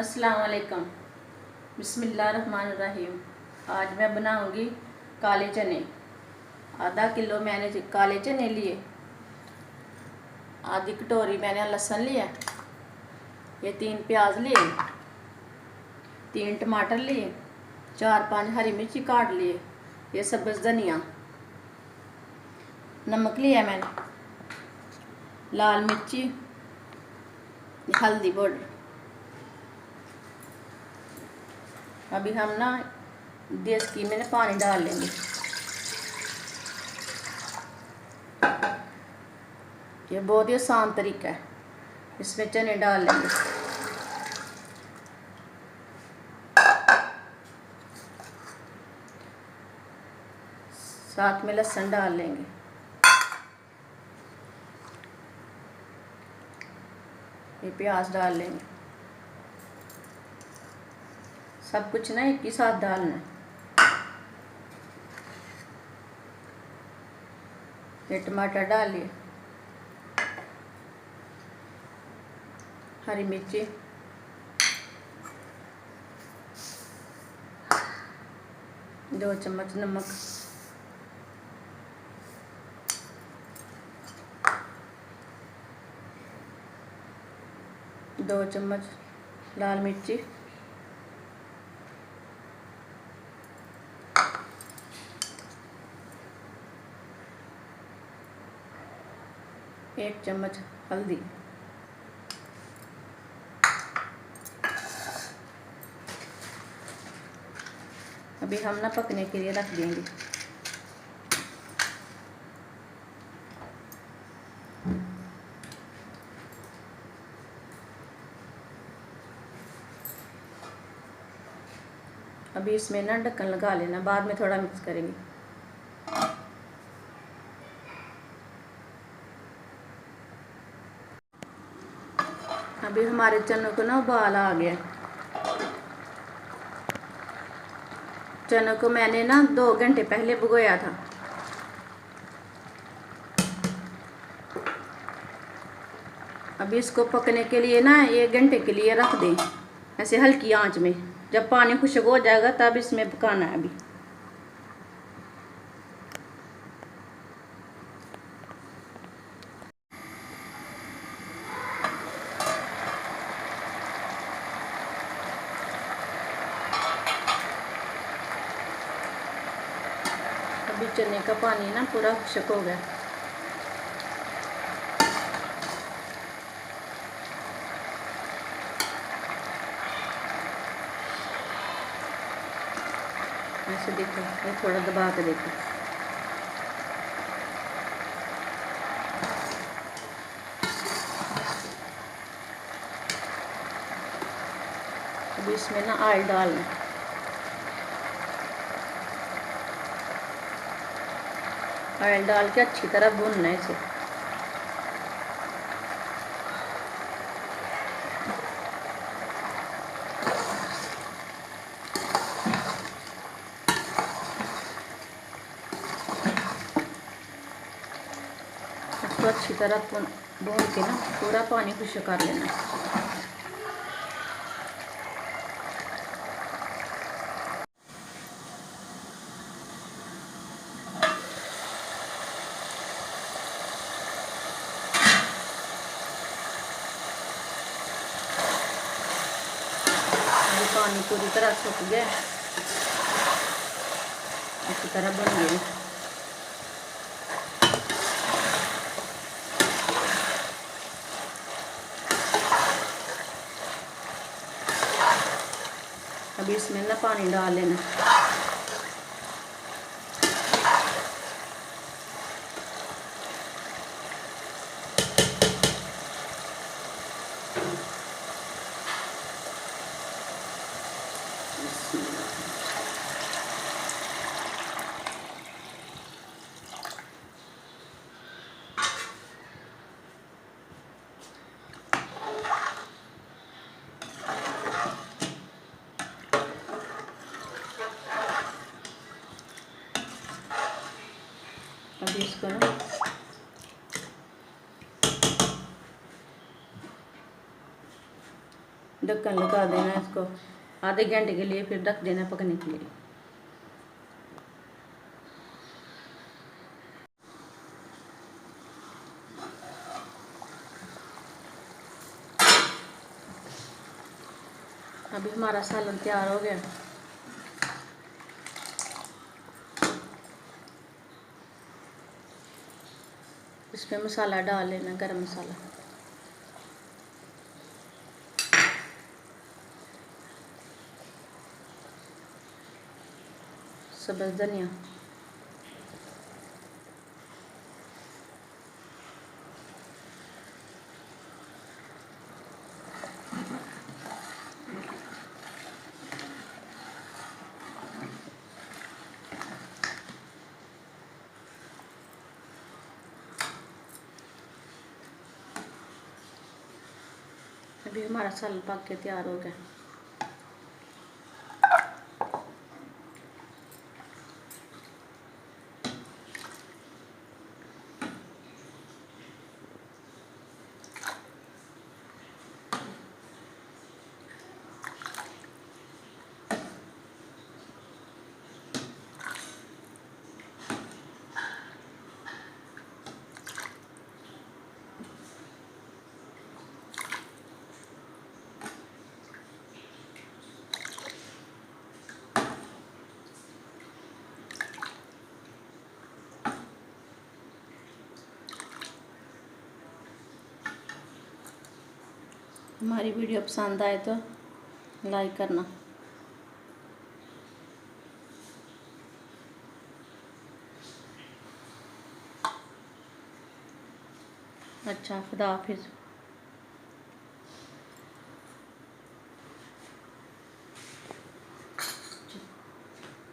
अस्सलाम वालेकुम। बिस्मिल्लाहिर्रहमानिर्रहीम। आज मैं बनाऊंगी काले चने। आधा किलो मैंने काले चने लिए, आधी कटोरी मैंने लहसुन लिया, ये 3 प्याज लिए, 3 टमाटर लिए, 4-5 हरी मिर्ची काट लिए, ये सब्ज़ धनिया, नमक लिया मैंने, लाल मिर्ची, हल्दी पाउडर। अभी हम ना देश घी में पानी डाल लेंगे। ये बहुत ही आसान तरीका है। इसमें चने डाल लेंगे, साथ में लहसुन डाल लेंगे, ये प्याज डाल लेंगे। सब कुछ ना एक ही साथ डालना है। ये टमाटर डाल लिए, हरी मिर्ची, दो चम्मच नमक, दो चम्मच लाल मिर्ची, एक चम्मच हल्दी, अभी हम ना पकने के लिए रख देंगे। अभी इसमें ना ढक्कन लगा लेना, बाद में थोड़ा मिक्स करेंगे। अभी हमारे चनों को ना उबाल आ गया। चनों को मैंने ना 2 घंटे पहले भिगोया था। अभी इसको पकने के लिए ना 1 घंटे के लिए रख दें, ऐसे हल्की आंच में। जब पानी खुश्क हो जाएगा तब इसमें पकाना है। अभी चने का पानी ना पूरा खुश्क हो गया। ऐसे देखो, ये थोड़ा दबा के देखो। अभी इसमें ना ऑयल डालना, ऑयल डाल के अच्छी तरह भूनना है इसे। इसको अच्छी तरह भून के ना पूरा पानी खुश्क कर लेना। पानी पूरी तरह सूख गया, अच्छी तरह बन गई। अभी इसमें ना पानी डाल लेना। अभी इसको ना ढक्कन लगा देना है इसको आधे घंटे के लिए, फिर रख देना पकने के लिए। अभी हमारा सालन तैयार हो गया। इसमें मसाला डाल लेना, गरम मसाला, सब्ज़ धनिया, अभी हमारा सालन पक के तैयार हो गया। हमारी वीडियो पसंद आए तो लाइक करना। अच्छा, खुदा हाफिज़।